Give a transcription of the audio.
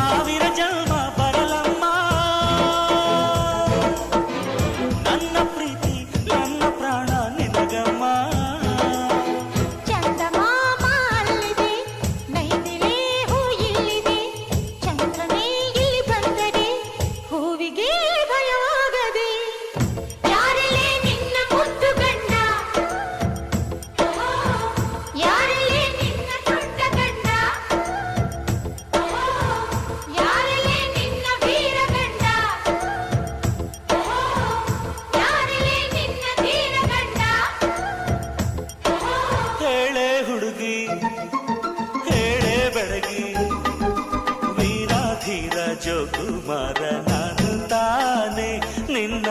ಸಾವಿರ ಜನ್ಮ ಬರಲಮ್ಮ ನನ್ನ ಪ್ರೀತಿ ನನ್ನ ಪ್ರಾಣ ನಿನಗಮ್ಮ. ಚಂದಮಾಮ ಅಲ್ಲಿದೆ, ನೈದಿಲೆ ಹೂ ಇಲ್ಲಿದೆ, ಚಂದ್ರನೇ ಇಲ್ಲಿ ಬಂದರೆ ಹೂವಿಗೆ ಭಯವಾಗದೆ. ಯಾರಲ್ಲೇ ನಿನ್ನ ಮುದ್ದು ಗಂಡ, ಯಾರಲ್ಲೇ ನಿನ್ನ ದೊಡ್ಡ ಗಂಡ, ಯಾರಲ್ಲೇ ನಿನ್ನ ವೀರ ಗಂಡ, ಯಾರಲ್ಲೇ ನಿನ್ನ ಧೀರ ಗಂಡ. ಹೇಳೆ ಹುಡುಗಿ ಹೇಳೆ ಬೆಳಗಿ, ವೀರಾಧೀರ ಜೋಕುಮಾರ ನಾನು ತಾನೆ ನಿನ್ನ